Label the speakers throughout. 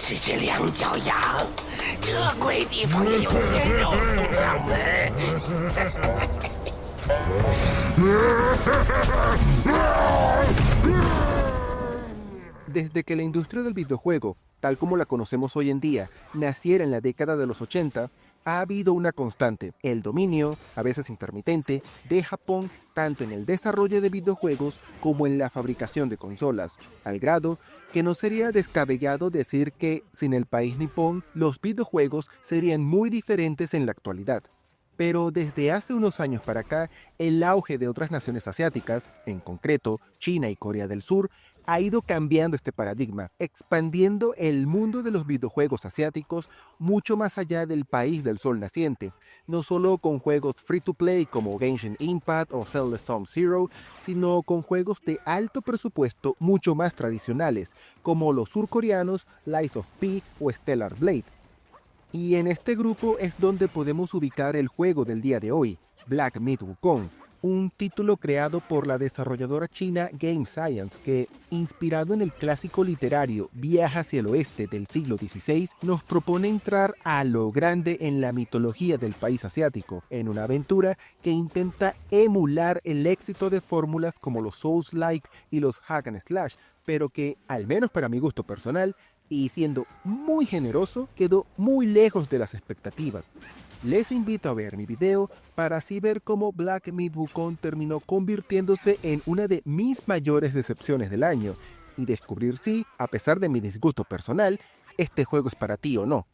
Speaker 1: 是只两脚羊，这鬼地方也有鲜肉送上门。
Speaker 2: Desde que la industria del videojuego, tal como la conocemos hoy en día, naciera en la década de los 80, ha habido una constante, el dominio, a veces intermitente, de Japón tanto en el desarrollo de videojuegos como en la fabricación de consolas, al grado que no sería descabellado decir que, sin el país nipón, los videojuegos serían muy diferentes en la actualidad. Pero desde hace unos años para acá, el auge de otras naciones asiáticas, en concreto China y Corea del Sur, ha ido cambiando este paradigma, expandiendo el mundo de los videojuegos asiáticos mucho más allá del país del sol naciente, no solo con juegos free to play como Genshin Impact o Zelda Storm Zero, sino con juegos de alto presupuesto mucho más tradicionales, como los surcoreanos Lies of P o Stellar Blade. Y en este grupo es donde podemos ubicar el juego del día de hoy, Black Myth Wukong, un título creado por la desarrolladora china Game Science que, inspirado en el clásico literario Viaje hacia el oeste del siglo XVI, nos propone entrar a lo grande en la mitología del país asiático, en una aventura que intenta emular el éxito de fórmulas como los Souls-like y los Hack and Slash, pero que, al menos para mi gusto personal, y siendo muy generoso, quedó muy lejos de las expectativas. Les invito a ver mi video para así ver cómo Black Myth Wukong terminó convirtiéndose en una de mis mayores decepciones del año y descubrir si, a pesar de mi disgusto personal, este juego es para ti o no.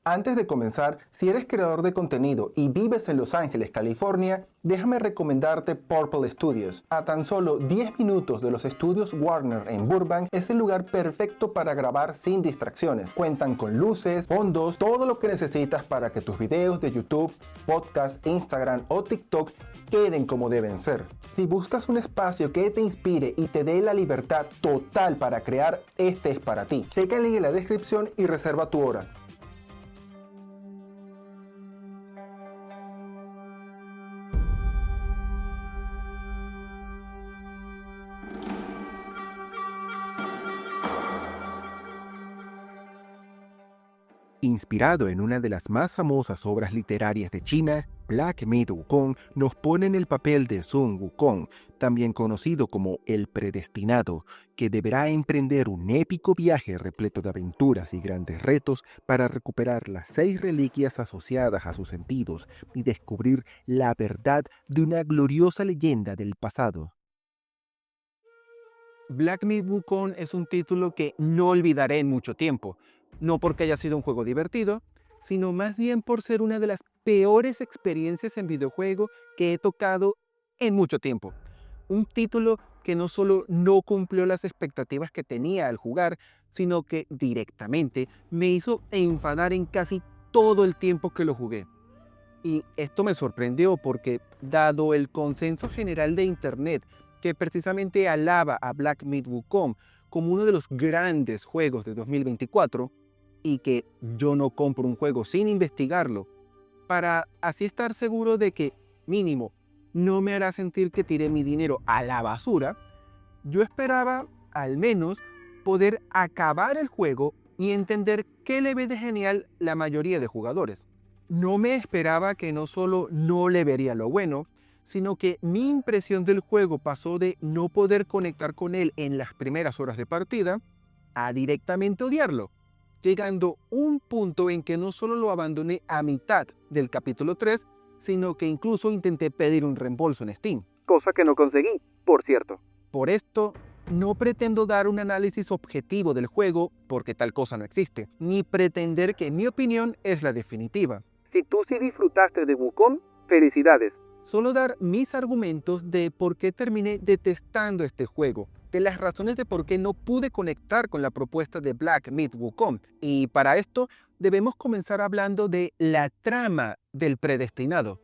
Speaker 2: Antes de comenzar, si eres creador de contenido y vives en Los Ángeles, California, déjame recomendarte Purple Studios. A tan solo 10 minutos de los estudios Warner en Burbank, es el lugar perfecto para grabar sin distracciones. Cuentan con luces, fondos, todo lo que necesitas para que tus videos de YouTube, podcast, Instagram o TikTok queden como deben ser. Si buscas un espacio que te inspire y te dé la libertad total para crear, este es para ti. Checa el link en la descripción y reserva tu hora. Inspirado en una de las más famosas obras literarias de China, Black Myth Wukong nos pone en el papel de Sun Wukong, también conocido como el Predestinado, que deberá emprender un épico viaje repleto de aventuras y grandes retos para recuperar las 6 reliquias asociadas a sus sentidos y descubrir la verdad de una gloriosa leyenda del pasado. Black Myth Wukong es un título que no olvidaré en mucho tiempo. No porque haya sido un juego divertido, sino más bien por ser una de las peores experiencias en videojuego que he tocado en mucho tiempo. Un título que no solo no cumplió las expectativas que tenía al jugar, sino que directamente me hizo enfadar en casi todo el tiempo que lo jugué. Y esto me sorprendió porque, dado el consenso general de Internet, que precisamente alaba a Black Myth Wukong como uno de los grandes juegos de 2024, y que yo no compro un juego sin investigarlo, para así estar seguro de que, mínimo, no me hará sentir que tiré mi dinero a la basura, yo esperaba, al menos, poder acabar el juego y entender qué le ve de genial la mayoría de jugadores. No me esperaba que no solo no le vería lo bueno, sino que mi impresión del juego pasó de no poder conectar con él en las primeras horas de partida a directamente odiarlo, llegando un punto en que no solo lo abandoné a mitad del capítulo 3, sino que incluso intenté pedir un reembolso en Steam, cosa que no conseguí, por cierto. Por esto, no pretendo dar un análisis objetivo del juego, porque tal cosa no existe, ni pretender que mi opinión es la definitiva. Si tú sí disfrutaste de Wukong, felicidades. Solo dar mis argumentos de por qué terminé detestando este juego, de las razones de por qué no pude conectar con la propuesta de Black Myth Wukong. Y para esto debemos comenzar hablando de la trama del Predestinado.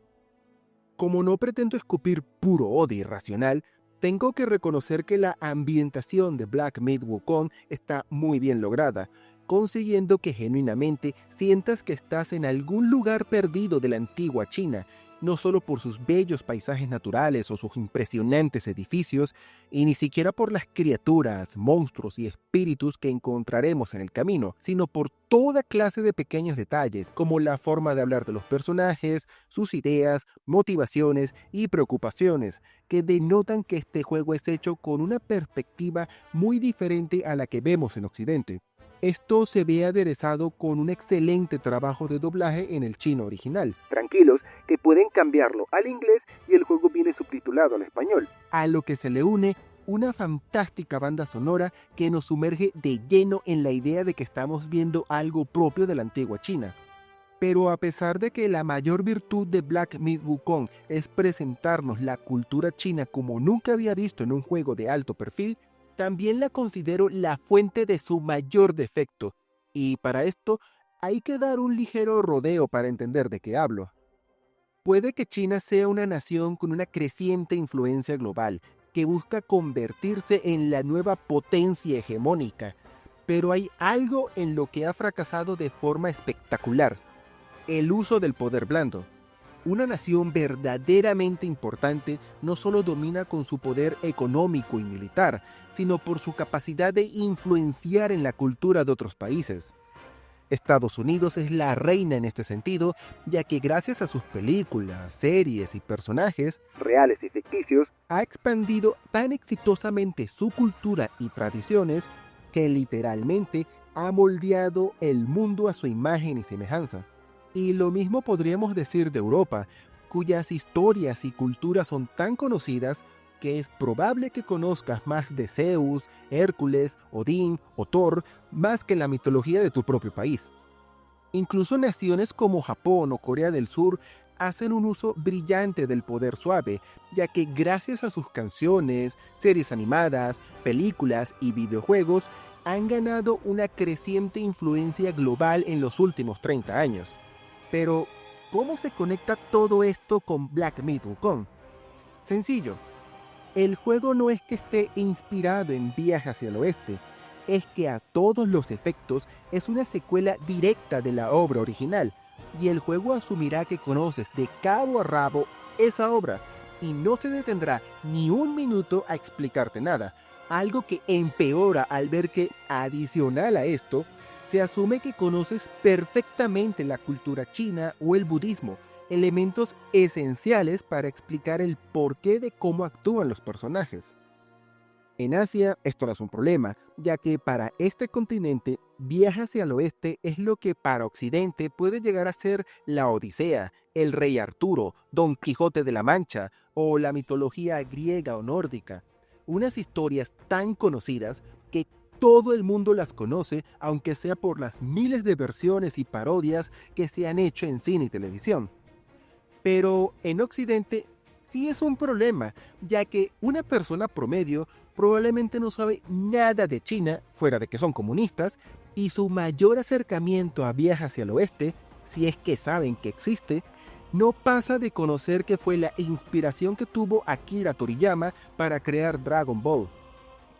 Speaker 2: Como no pretendo escupir puro odio irracional, tengo que reconocer que la ambientación de Black Myth Wukong está muy bien lograda, consiguiendo que genuinamente sientas que estás en algún lugar perdido de la antigua China, no solo por sus bellos paisajes naturales o sus impresionantes edificios, y ni siquiera por las criaturas, monstruos y espíritus que encontraremos en el camino, sino por toda clase de pequeños detalles, como la forma de hablar de los personajes, sus ideas, motivaciones y preocupaciones, que denotan que este juego es hecho con una perspectiva muy diferente a la que vemos en Occidente. Esto se ve aderezado con un excelente trabajo de doblaje en el chino original. Tranquilos, que pueden cambiarlo al inglés y el juego viene subtitulado al español. A lo que se le une una fantástica banda sonora que nos sumerge de lleno en la idea de que estamos viendo algo propio de la antigua China. Pero a pesar de que la mayor virtud de Black Myth Wukong es presentarnos la cultura china como nunca había visto en un juego de alto perfil, también la considero la fuente de su mayor defecto, y para esto hay que dar un ligero rodeo para entender de qué hablo. Puede que China sea una nación con una creciente influencia global, que busca convertirse en la nueva potencia hegemónica, pero hay algo en lo que ha fracasado de forma espectacular: el uso del poder blando. Una nación verdaderamente importante no solo domina con su poder económico y militar, sino por su capacidad de influenciar en la cultura de otros países. Estados Unidos es la reina en este sentido, ya que gracias a sus películas, series y personajes, reales y ficticios, ha expandido tan exitosamente su cultura y tradiciones que literalmente ha moldeado el mundo a su imagen y semejanza. Y lo mismo podríamos decir de Europa, cuyas historias y culturas son tan conocidas que es probable que conozcas más de Zeus, Hércules, Odín o Thor más que la mitología de tu propio país. Incluso naciones como Japón o Corea del Sur hacen un uso brillante del poder suave, ya que gracias a sus canciones, series animadas, películas y videojuegos han ganado una creciente influencia global en los últimos 30 años. Pero, ¿cómo se conecta todo esto con Black Myth Wukong? Sencillo. El juego no es que esté inspirado en Viaje hacia el Oeste, es que a todos los efectos es una secuela directa de la obra original, y el juego asumirá que conoces de cabo a rabo esa obra, y no se detendrá ni un minuto a explicarte nada, algo que empeora al ver que, adicional a esto, se asume que conoces perfectamente la cultura china o el budismo, elementos esenciales para explicar el porqué de cómo actúan los personajes. En Asia esto no es un problema, ya que para este continente, Viaje hacia el Oeste es lo que para Occidente puede llegar a ser la Odisea, el Rey Arturo, Don Quijote de la Mancha o la mitología griega o nórdica. Unas historias tan conocidas que todo el mundo las conoce, aunque sea por las miles de versiones y parodias que se han hecho en cine y televisión. Pero en Occidente sí es un problema, ya que una persona promedio probablemente no sabe nada de China, fuera de que son comunistas, y su mayor acercamiento a Viaje hacia el Oeste, si es que saben que existe, no pasa de conocer que fue la inspiración que tuvo Akira Toriyama para crear Dragon Ball.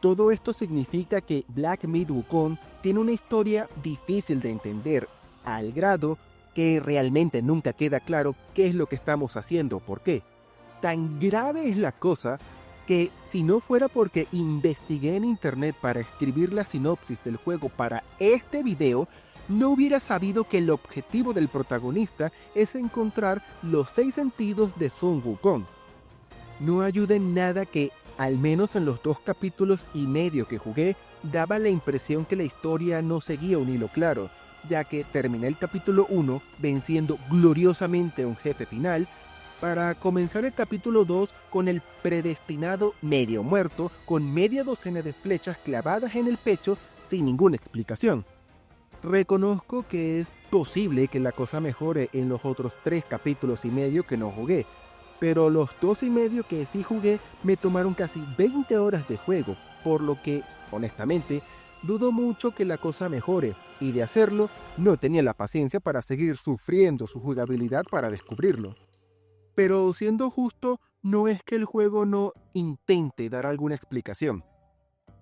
Speaker 2: Todo esto significa que Black Myth Wukong tiene una historia difícil de entender, al grado que realmente nunca queda claro qué es lo que estamos haciendo, por qué. Tan grave es la cosa que, si no fuera porque investigué en internet para escribir la sinopsis del juego para este video, no hubiera sabido que el objetivo del protagonista es encontrar los 6 sentidos de Sun Wukong. No ayuda en nada que, al menos en los 2 capítulos y medio que jugué, daba la impresión que la historia no seguía un hilo claro, ya que terminé el capítulo 1 venciendo gloriosamente a un jefe final, para comenzar el capítulo 2 con el predestinado medio muerto con media docena de flechas clavadas en el pecho sin ninguna explicación. Reconozco que es posible que la cosa mejore en los otros 3 capítulos y medio que no jugué, pero los 2 y medio que sí jugué me tomaron casi 20 horas de juego, por lo que, honestamente, dudo mucho que la cosa mejore, y de hacerlo, no tenía la paciencia para seguir sufriendo su jugabilidad para descubrirlo. Pero siendo justo, no es que el juego no intente dar alguna explicación.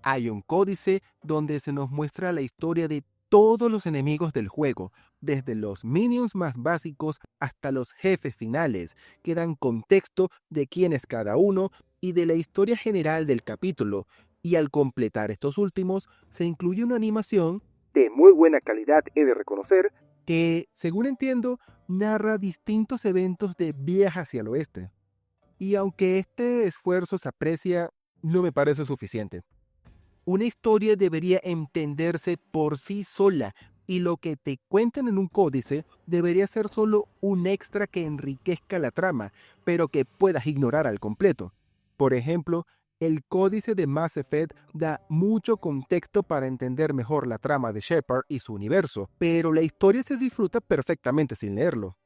Speaker 2: Hay un códice donde se nos muestra la historia de todos los enemigos del juego, desde los minions más básicos hasta los jefes finales, que dan contexto de quién es cada uno y de la historia general del capítulo, y al completar estos últimos se incluye una animación de muy buena calidad, he de reconocer, que, según entiendo, narra distintos eventos de Viaje hacia el Oeste. Y aunque este esfuerzo se aprecia, no me parece suficiente. Una historia debería entenderse por sí sola, y lo que te cuentan en un códice debería ser solo un extra que enriquezca la trama, pero que puedas ignorar al completo. Por ejemplo, el códice de Mass Effect da mucho contexto para entender mejor la trama de Shepard y su universo, pero la historia se disfruta perfectamente sin leerlo.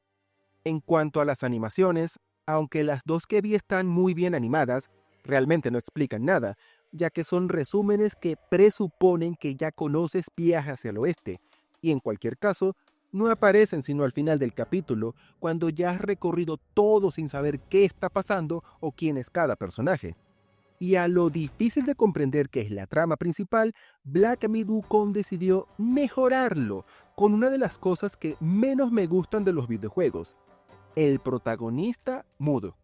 Speaker 2: En cuanto a las animaciones, aunque las dos que vi están muy bien animadas, realmente no explican nada, ya que son resúmenes que presuponen que ya conoces Viaje hacia el Oeste, y en cualquier caso, no aparecen sino al final del capítulo, cuando ya has recorrido todo sin saber qué está pasando o quién es cada personaje. Y a lo difícil de comprender que es la trama principal, Black Myth Wukong decidió mejorarlo con una de las cosas que menos me gustan de los videojuegos: el protagonista mudo.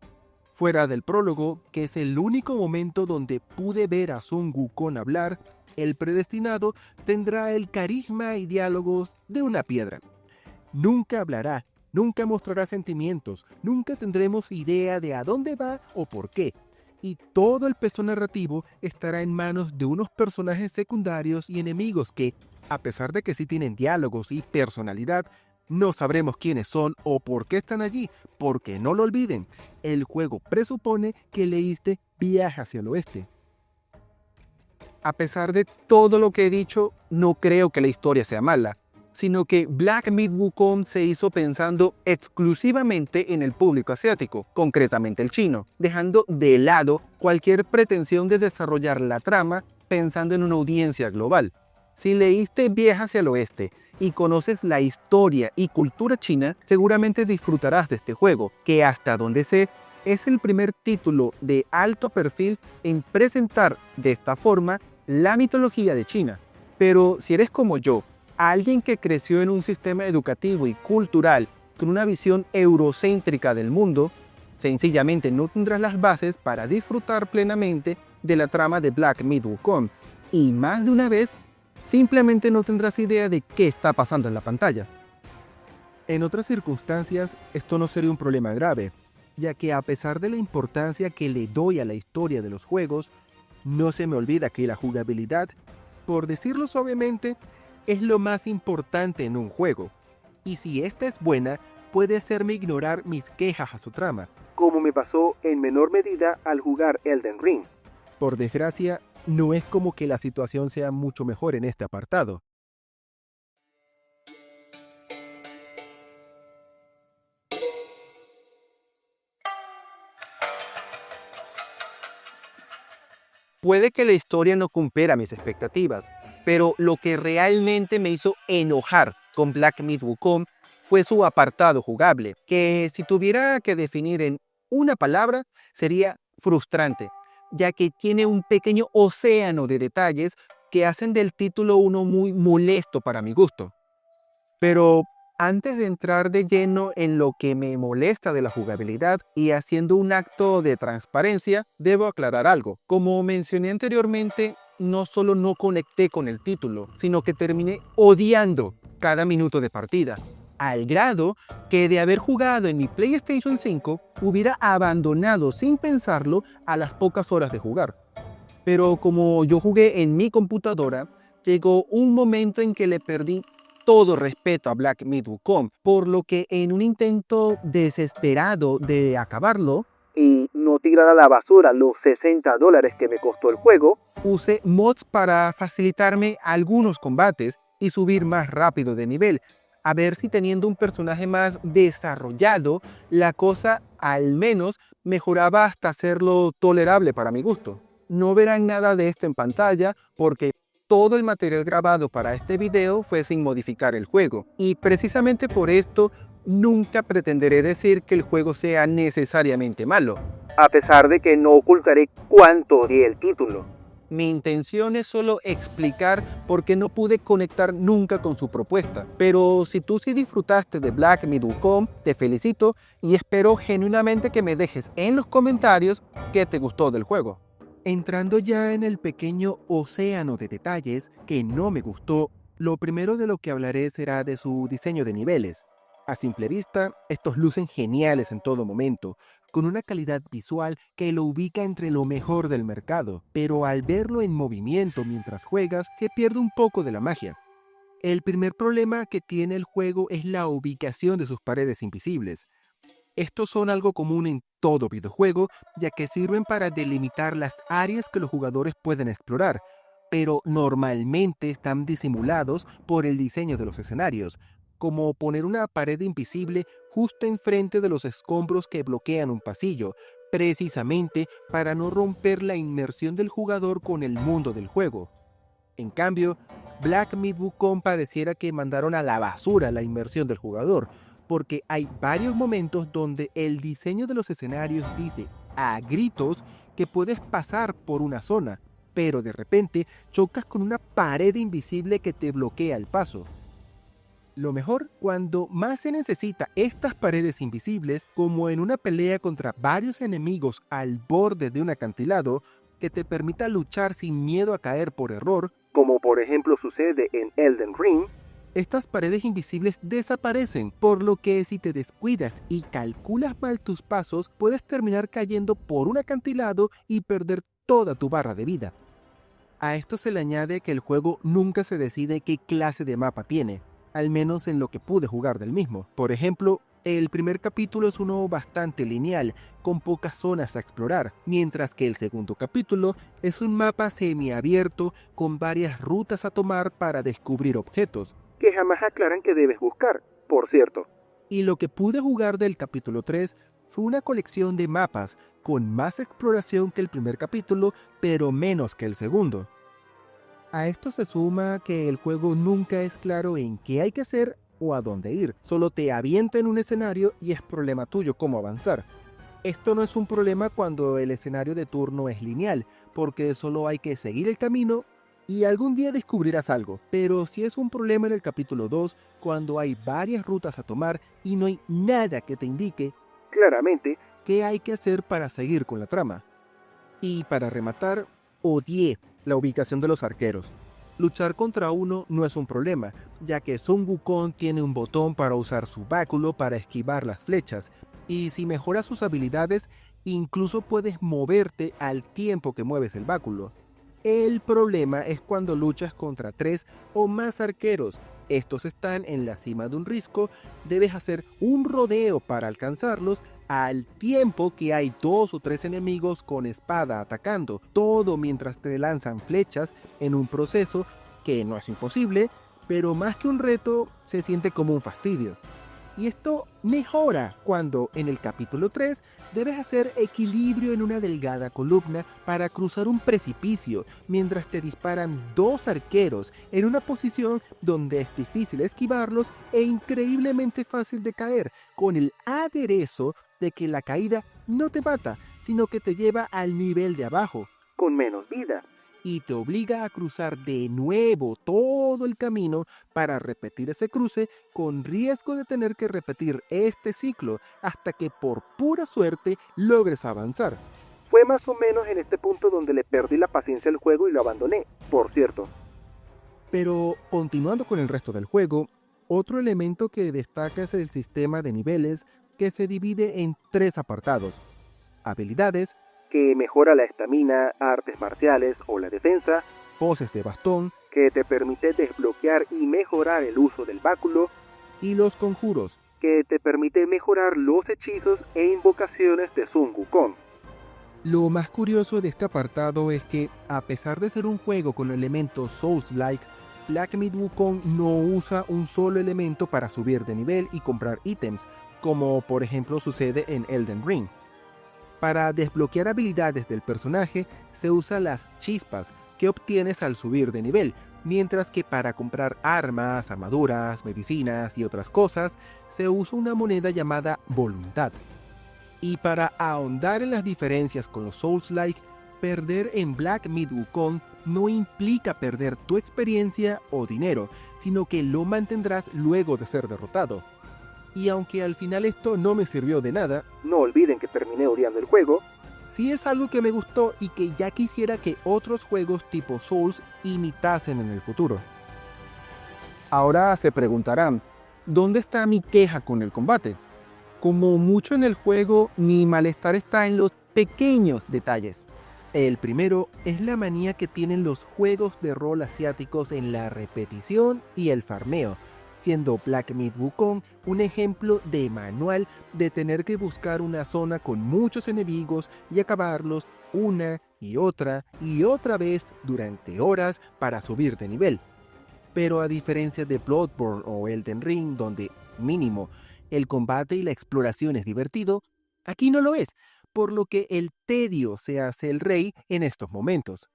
Speaker 2: Fuera del prólogo, que es el único momento donde pude ver a Sun Wukong hablar, el predestinado tendrá el carisma y diálogos de una piedra. Nunca hablará, nunca mostrará sentimientos, nunca tendremos idea de a dónde va o por qué. Y todo el peso narrativo estará en manos de unos personajes secundarios y enemigos que, a pesar de que sí tienen diálogos y personalidad, no sabremos quiénes son o por qué están allí, porque no lo olviden, el juego presupone que leíste Viaje hacia el Oeste. A pesar de todo lo que he dicho, no creo que la historia sea mala, sino que Black Myth Wukong se hizo pensando exclusivamente en el público asiático, concretamente el chino, dejando de lado cualquier pretensión de desarrollar la trama pensando en una audiencia global. Si leíste Viaje hacia el Oeste y conoces la historia y cultura china, seguramente disfrutarás de este juego, que hasta donde sé, es el primer título de alto perfil en presentar de esta forma la mitología de China. Pero si eres como yo, alguien que creció en un sistema educativo y cultural con una visión eurocéntrica del mundo, sencillamente no tendrás las bases para disfrutar plenamente de la trama de Black Myth Wukong, y más de una vez simplemente no tendrás idea de qué está pasando en la pantalla. En otras circunstancias, esto no sería un problema grave, ya que a pesar de la importancia que le doy a la historia de los juegos, no se me olvida que la jugabilidad, por decirlo suavemente, es lo más importante en un juego, y si esta es buena, puede hacerme ignorar mis quejas a su trama, como me pasó en menor medida al jugar Elden Ring. Por desgracia, no es como que la situación sea mucho mejor en este apartado. Puede que la historia no cumpliera mis expectativas, pero lo que realmente me hizo enojar con Black Myth Wukong fue su apartado jugable, que si tuviera que definir en una palabra sería frustrante, ya que tiene un pequeño océano de detalles que hacen del título uno muy molesto para mi gusto. Pero antes de entrar de lleno en lo que me molesta de la jugabilidad y haciendo un acto de transparencia, debo aclarar algo. Como mencioné anteriormente, no solo no conecté con el título, sino que terminé odiando cada minuto de partida, al grado que de haber jugado en mi PlayStation 5, hubiera abandonado sin pensarlo a las pocas horas de jugar. Pero como yo jugué en mi computadora, llegó un momento en que le perdí todo respeto a Black Myth Wukong, por lo que en un intento desesperado de acabarlo y no tirar a la basura los $60 que me costó el juego, usé mods para facilitarme algunos combates y subir más rápido de nivel, a ver si teniendo un personaje más desarrollado, la cosa al menos mejoraba hasta hacerlo tolerable para mi gusto. No verán nada de esto en pantalla porque todo el material grabado para este video fue sin modificar el juego, y precisamente por esto nunca pretenderé decir que el juego sea necesariamente malo, a pesar de que no ocultaré cuánto odié el título. Mi intención es solo explicar por qué no pude conectar nunca con su propuesta. Pero si tú sí disfrutaste de Black Myth Wukong, te felicito y espero genuinamente que me dejes en los comentarios qué te gustó del juego. Entrando ya en el pequeño océano de detalles que no me gustó, lo primero de lo que hablaré será de su diseño de niveles. A simple vista, estos lucen geniales en todo momento, con una calidad visual que lo ubica entre lo mejor del mercado, pero al verlo en movimiento mientras juegas, se pierde un poco de la magia. El primer problema que tiene el juego es la ubicación de sus paredes invisibles. Estos son algo común en todo videojuego, ya que sirven para delimitar las áreas que los jugadores pueden explorar, pero normalmente están disimulados por el diseño de los escenarios, como poner una pared invisible justo enfrente de los escombros que bloquean un pasillo, precisamente para no romper la inmersión del jugador con el mundo del juego. En cambio, Black Myth Wukong pareciera que mandaron a la basura la inmersión del jugador, porque hay varios momentos donde el diseño de los escenarios dice a gritos que puedes pasar por una zona, pero de repente chocas con una pared invisible que te bloquea el paso. Lo mejor, cuando más se necesita estas paredes invisibles, como en una pelea contra varios enemigos al borde de un acantilado, que te permita luchar sin miedo a caer por error, como por ejemplo sucede en Elden Ring, estas paredes invisibles desaparecen, por lo que si te descuidas y calculas mal tus pasos, puedes terminar cayendo por un acantilado y perder toda tu barra de vida. A esto se le añade que el juego nunca se decide qué clase de mapa tiene, al menos en lo que pude jugar del mismo. Por ejemplo, el primer capítulo es uno bastante lineal, con pocas zonas a explorar, mientras que el segundo capítulo es un mapa semiabierto con varias rutas a tomar para descubrir objetos, que jamás aclaran que debes buscar, por cierto. Y lo que pude jugar del capítulo 3 fue una colección de mapas con más exploración que el primer capítulo, pero menos que el segundo. A esto se suma que el juego nunca es claro en qué hay que hacer o a dónde ir. Solo te avienta en un escenario y es problema tuyo cómo avanzar. Esto no es un problema cuando el escenario de turno es lineal, porque solo hay que seguir el camino y algún día descubrirás algo. Pero si es un problema en el capítulo 2, cuando hay varias rutas a tomar y no hay nada que te indique claramente qué hay que hacer para seguir con la trama. Y para rematar, odié la ubicación de los arqueros. Luchar contra uno no es un problema, ya que Sun Wukong tiene un botón para usar su báculo para esquivar las flechas, y si mejoras sus habilidades, incluso puedes moverte al tiempo que mueves el báculo. El problema es cuando luchas contra 3 o más arqueros. Estos están en la cima de un risco, debes hacer un rodeo para alcanzarlos al tiempo que hay 2 o 3 enemigos con espada atacando, todo mientras te lanzan flechas en un proceso que no es imposible, pero más que un reto se siente como un fastidio. Y esto mejora cuando en el capítulo 3 debes hacer equilibrio en una delgada columna para cruzar un precipicio mientras te disparan 2 arqueros en una posición donde es difícil esquivarlos e increíblemente fácil de caer, con el aderezo de que la caída no te mata, sino que te lleva al nivel de abajo, con menos vida, y te obliga a cruzar de nuevo todo el camino para repetir ese cruce con riesgo de tener que repetir este ciclo hasta que por pura suerte logres avanzar. Fue más o menos en este punto donde le perdí la paciencia al juego y lo abandoné, por cierto. Pero continuando con el resto del juego, otro elemento que destaca es el sistema de niveles que se divide en 3 apartados: habilidades, que mejora la estamina, artes marciales o la defensa; poses de bastón, que te permite desbloquear y mejorar el uso del báculo; y los conjuros, que te permite mejorar los hechizos e invocaciones de Sun Wukong. Lo más curioso de este apartado es que, a pesar de ser un juego con elementos Souls-like, Black Myth Wukong no usa un solo elemento para subir de nivel y comprar ítems, como por ejemplo sucede en Elden Ring. Para desbloquear habilidades del personaje se usan las chispas que obtienes al subir de nivel, mientras que para comprar armas, armaduras, medicinas y otras cosas se usa una moneda llamada voluntad. Y para ahondar en las diferencias con los Souls-like, perder en Black Myth Wukong no implica perder tu experiencia o dinero, sino que lo mantendrás luego de ser derrotado. Y aunque al final esto no me sirvió de nada, no olviden que terminé odiando el juego, sí es algo que me gustó y que ya quisiera que otros juegos tipo Souls imitasen en el futuro. Ahora se preguntarán, ¿dónde está mi queja con el combate? Como mucho en el juego, mi malestar está en los pequeños detalles. El primero es la manía que tienen los juegos de rol asiáticos en la repetición y el farmeo, siendo Black Myth Wukong un ejemplo de manual de tener que buscar una zona con muchos enemigos y acabarlos una y otra vez durante horas para subir de nivel. Pero a diferencia de Bloodborne o Elden Ring, donde, mínimo, el combate y la exploración es divertido, aquí no lo es, por lo que el tedio se hace el rey en estos momentos.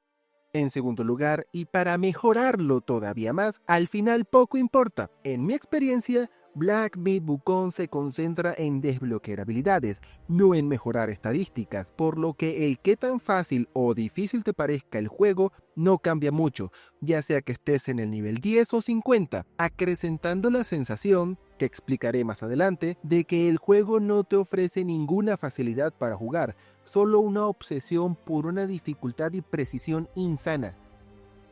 Speaker 2: En segundo lugar, y para mejorarlo todavía más, al final poco importa. En mi experiencia, Black Myth Wukong se concentra en desbloquear habilidades, no en mejorar estadísticas, por lo que el qué tan fácil o difícil te parezca el juego no cambia mucho, ya sea que estés en el nivel 10 o 50, acrecentando la sensación, que explicaré más adelante, de que el juego no te ofrece ninguna facilidad para jugar, solo una obsesión por una dificultad y precisión insana.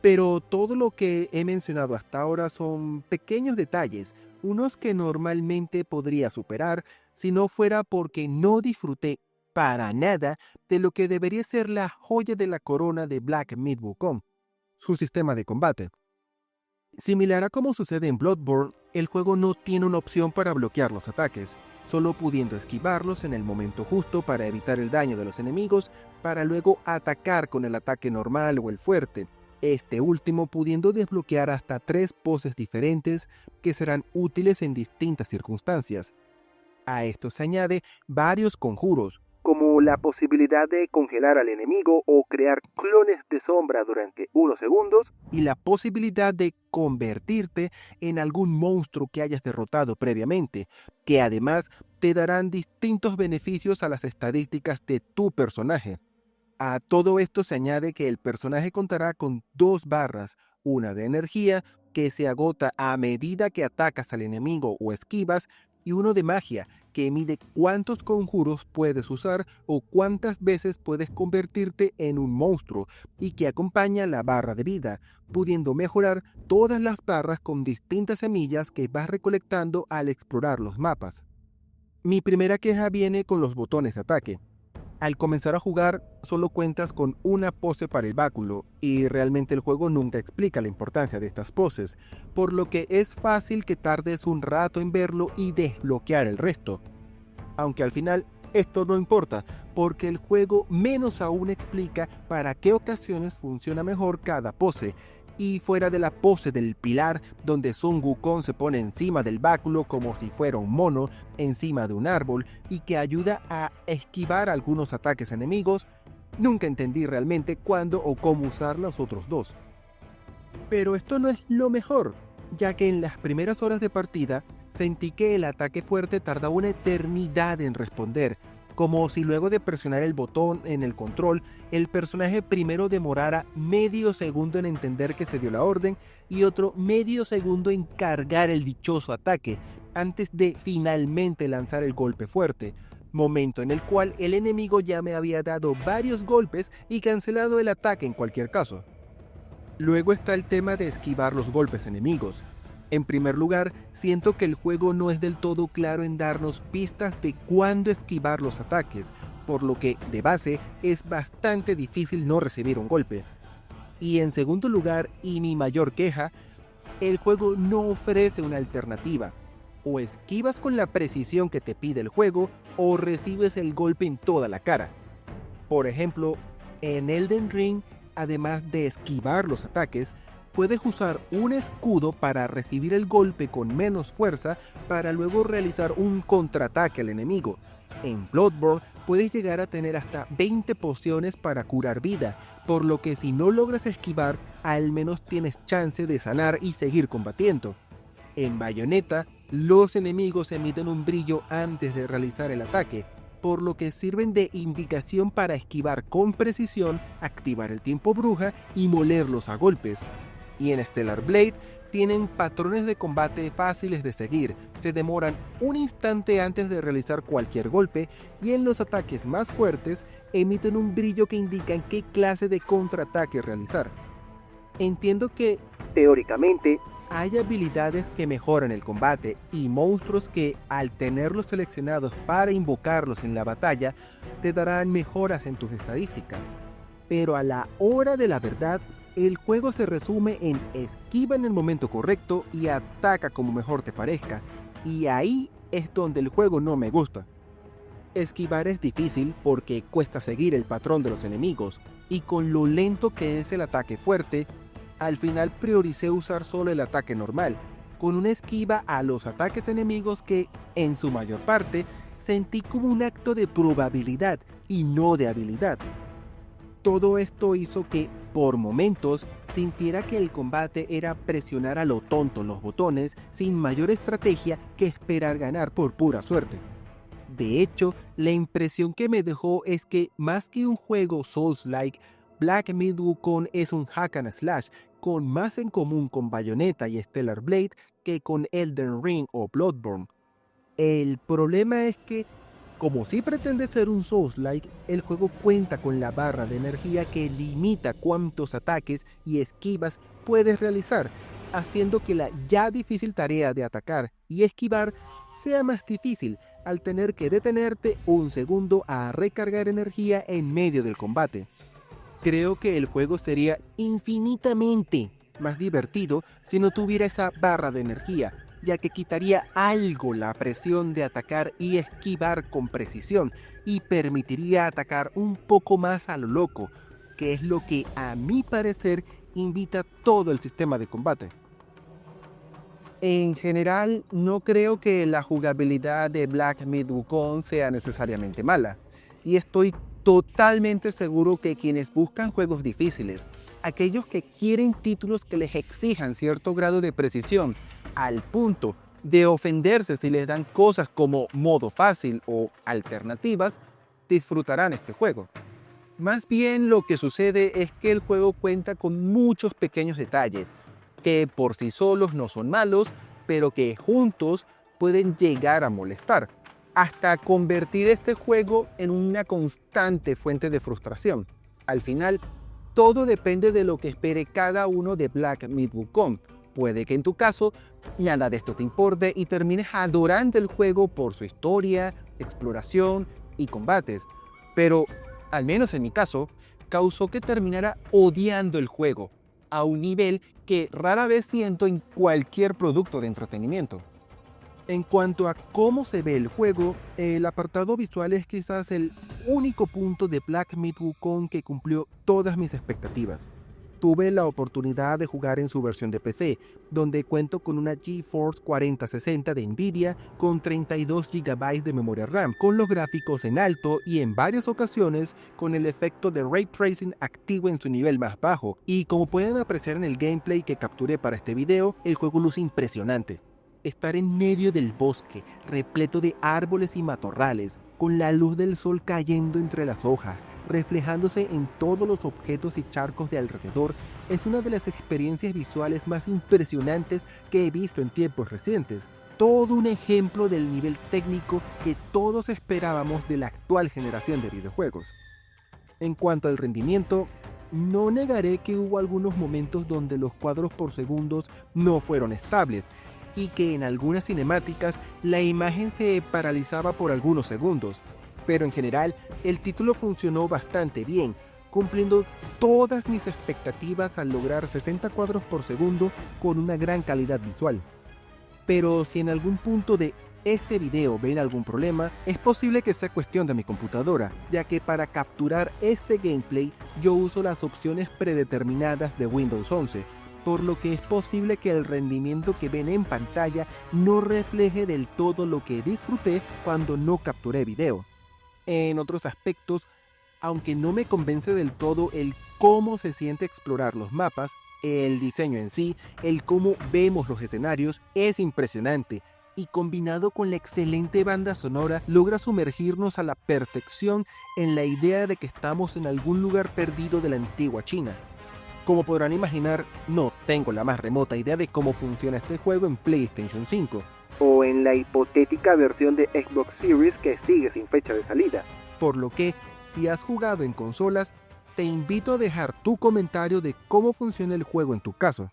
Speaker 2: Pero todo lo que he mencionado hasta ahora son pequeños detalles, unos que normalmente podría superar si no fuera porque no disfruté para nada de lo que debería ser la joya de la corona de Black Myth Wukong, su sistema de combate. Similar a como sucede en Bloodborne, el juego no tiene una opción para bloquear los ataques, solo pudiendo esquivarlos en el momento justo para evitar el daño de los enemigos, para luego atacar con el ataque normal o el fuerte, este último pudiendo desbloquear hasta 3 poses diferentes que serán útiles en distintas circunstancias. A esto se añade varios conjuros, como la posibilidad de congelar al enemigo o crear clones de sombra durante unos segundos, y la posibilidad de convertirte en algún monstruo que hayas derrotado previamente, que además te darán distintos beneficios a las estadísticas de tu personaje. A todo esto se añade que el personaje contará con 2 barras, una de energía, que se agota a medida que atacas al enemigo o esquivas, y uno de magia, que mide cuántos conjuros puedes usar o cuántas veces puedes convertirte en un monstruo, y que acompaña la barra de vida, pudiendo mejorar todas las barras con distintas semillas que vas recolectando al explorar los mapas. Mi primera queja viene con los botones de ataque. Al comenzar a jugar, solo cuentas con una pose para el báculo, y realmente el juego nunca explica la importancia de estas poses, por lo que es fácil que tardes un rato en verlo y desbloquear el resto. Aunque al final esto no importa, porque el juego menos aún explica para qué ocasiones funciona mejor cada pose, y fuera de la pose del pilar, donde Sun Wukong se pone encima del báculo como si fuera un mono, encima de un árbol, y que ayuda a esquivar algunos ataques enemigos, nunca entendí realmente cuándo o cómo usar los otros 2. Pero esto no es lo mejor, ya que en las primeras horas de partida, sentí que el ataque fuerte tardaba una eternidad en responder, como si luego de presionar el botón en el control, el personaje primero demorara medio segundo en entender que se dio la orden y otro medio segundo en cargar el dichoso ataque, antes de finalmente lanzar el golpe fuerte, momento en el cual el enemigo ya me había dado varios golpes y cancelado el ataque en cualquier caso. Luego está el tema de esquivar los golpes enemigos. En primer lugar, siento que el juego no es del todo claro en darnos pistas de cuándo esquivar los ataques, por lo que, de base, es bastante difícil no recibir un golpe. Y en segundo lugar, y mi mayor queja, el juego no ofrece una alternativa. O esquivas con la precisión que te pide el juego, o recibes el golpe en toda la cara. Por ejemplo, en Elden Ring, además de esquivar los ataques, puedes usar un escudo para recibir el golpe con menos fuerza para luego realizar un contraataque al enemigo. En Bloodborne puedes llegar a tener hasta 20 pociones para curar vida, por lo que si no logras esquivar, al menos tienes chance de sanar y seguir combatiendo. En Bayonetta, los enemigos emiten un brillo antes de realizar el ataque, por lo que sirven de indicación para esquivar con precisión, activar el tiempo bruja y molerlos a golpes. Y en Stellar Blade tienen patrones de combate fáciles de seguir, se demoran un instante antes de realizar cualquier golpe y en los ataques más fuertes emiten un brillo que indican qué clase de contraataque realizar. Entiendo que, teóricamente, hay habilidades que mejoran el combate y monstruos que, al tenerlos seleccionados para invocarlos en la batalla, te darán mejoras en tus estadísticas. Pero a la hora de la verdad, el juego se resume en esquiva en el momento correcto y ataca como mejor te parezca, y ahí es donde el juego no me gusta. Esquivar es difícil porque cuesta seguir el patrón de los enemigos, y con lo lento que es el ataque fuerte, al final prioricé usar solo el ataque normal, con una esquiva a los ataques enemigos que, en su mayor parte, sentí como un acto de probabilidad y no de habilidad. Todo esto hizo que, por momentos, sintiera que el combate era presionar a lo tonto los botones sin mayor estrategia que esperar ganar por pura suerte. De hecho, la impresión que me dejó es que, más que un juego Souls-like, Black Myth: Wukong es un hack and slash con más en común con Bayonetta y Stellar Blade que con Elden Ring o Bloodborne. El problema es que, como si pretende ser un Souls-like, el juego cuenta con la barra de energía que limita cuántos ataques y esquivas puedes realizar, haciendo que la ya difícil tarea de atacar y esquivar sea más difícil al tener que detenerte un segundo a recargar energía en medio del combate. Creo que el juego sería infinitamente más divertido si no tuviera esa barra de energía, ya que quitaría algo la presión de atacar y esquivar con precisión y permitiría atacar un poco más a lo loco, que es lo que a mi parecer invita todo el sistema de combate. En general, no creo que la jugabilidad de Black Myth: Wukong sea necesariamente mala, y estoy totalmente seguro que quienes buscan juegos difíciles, aquellos que quieren títulos que les exijan cierto grado de precisión, al punto de ofenderse si les dan cosas como modo fácil o alternativas, disfrutarán este juego. Más bien lo que sucede es que el juego cuenta con muchos pequeños detalles, que por sí solos no son malos, pero que juntos pueden llegar a molestar, hasta convertir este juego en una constante fuente de frustración. Al final, todo depende de lo que espere cada uno de Black Myth: Wukong. Puede que en tu caso, nada de esto te importe y termines adorando el juego por su historia, exploración y combates. Pero, al menos en mi caso, causó que terminara odiando el juego, a un nivel que rara vez siento en cualquier producto de entretenimiento. En cuanto a cómo se ve el juego, el apartado visual es quizás el único punto de Black Myth: Wukong que cumplió todas mis expectativas. Tuve la oportunidad de jugar en su versión de PC, donde cuento con una GeForce 4060 de Nvidia con 32 GB de memoria RAM, con los gráficos en alto y en varias ocasiones con el efecto de Ray Tracing activo en su nivel más bajo. Y como pueden apreciar en el gameplay que capturé para este video, el juego luce impresionante. Estar en medio del bosque, repleto de árboles y matorrales, con la luz del sol cayendo entre las hojas, reflejándose en todos los objetos y charcos de alrededor, es una de las experiencias visuales más impresionantes que he visto en tiempos recientes. Todo un ejemplo del nivel técnico que todos esperábamos de la actual generación de videojuegos. En cuanto al rendimiento, no negaré que hubo algunos momentos donde los cuadros por segundos no fueron estables, y que en algunas cinemáticas la imagen se paralizaba por algunos segundos, pero en general el título funcionó bastante bien, cumpliendo todas mis expectativas al lograr 60 cuadros por segundo con una gran calidad visual. Pero si en algún punto de este video ven algún problema, es posible que sea cuestión de mi computadora, ya que para capturar este gameplay yo uso las opciones predeterminadas de Windows 11, por lo que es posible que el rendimiento que ven en pantalla no refleje del todo lo que disfruté cuando no capturé video. En otros aspectos, aunque no me convence del todo el cómo se siente explorar los mapas, el diseño en sí, el cómo vemos los escenarios es impresionante y combinado con la excelente banda sonora logra sumergirnos a la perfección en la idea de que estamos en algún lugar perdido de la antigua China. Como podrán imaginar, no tengo la más remota idea de cómo funciona este juego en PlayStation 5 o en la hipotética versión de Xbox Series que sigue sin fecha de salida. Por lo que, si has jugado en consolas, te invito a dejar tu comentario de cómo funciona el juego en tu caso.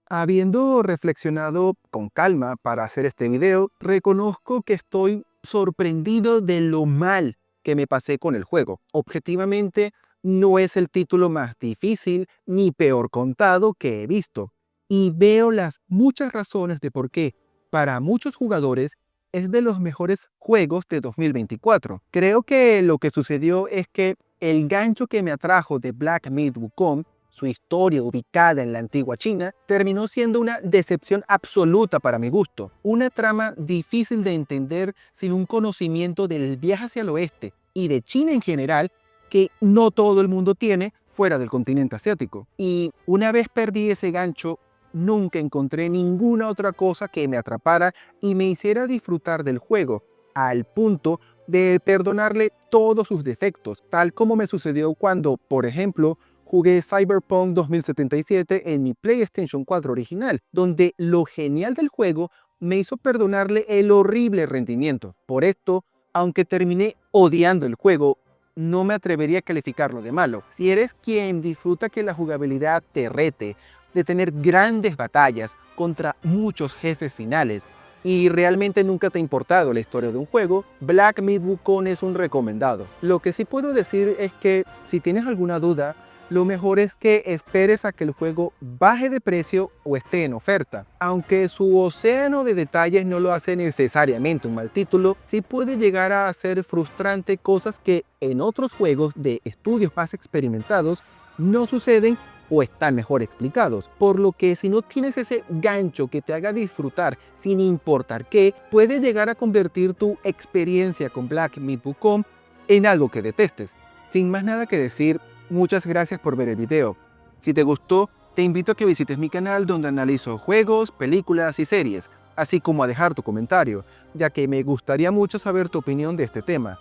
Speaker 2: Habiendo reflexionado con calma para hacer este video, reconozco que estoy sorprendido de lo mal que me pasé con el juego. Objetivamente, no es el título más difícil ni peor contado que he visto. Y veo las muchas razones de por qué, para muchos jugadores, es de los mejores juegos de 2024. Creo que lo que sucedió es que el gancho que me atrajo de Black Myth Wukong, su historia ubicada en la antigua China, terminó siendo una decepción absoluta para mi gusto. Una trama difícil de entender sin un conocimiento del viaje hacia el oeste y de China en general que no todo el mundo tiene fuera del continente asiático. Y una vez perdí ese gancho, nunca encontré ninguna otra cosa que me atrapara y me hiciera disfrutar del juego, al punto de perdonarle todos sus defectos, tal como me sucedió cuando, por ejemplo, jugué Cyberpunk 2077 en mi PlayStation 4 original, donde lo genial del juego me hizo perdonarle el horrible rendimiento. Por esto, aunque terminé odiando el juego, no me atrevería a calificarlo de malo. Si eres quien disfruta que la jugabilidad te rete, de tener grandes batallas contra muchos jefes finales, y realmente nunca te ha importado la historia de un juego, Black Myth Wukong es un recomendado. Lo que sí puedo decir es que si tienes alguna duda, lo mejor es que esperes a que el juego baje de precio o esté en oferta. Aunque su océano de detalles no lo hace necesariamente un mal título, sí puede llegar a ser frustrante cosas que en otros juegos de estudios más experimentados no suceden o están mejor explicados, por lo que si no tienes ese gancho que te haga disfrutar sin importar qué, puede llegar a convertir tu experiencia con Black Myth Wukong en algo que detestes. Sin más nada que decir, muchas gracias por ver el video. Si te gustó, te invito a que visites mi canal donde analizo juegos, películas y series, así como a dejar tu comentario, ya que me gustaría mucho saber tu opinión de este tema.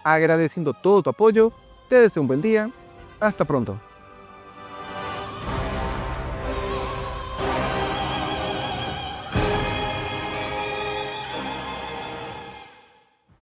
Speaker 2: Agradeciendo todo tu apoyo, te deseo un buen día, hasta pronto.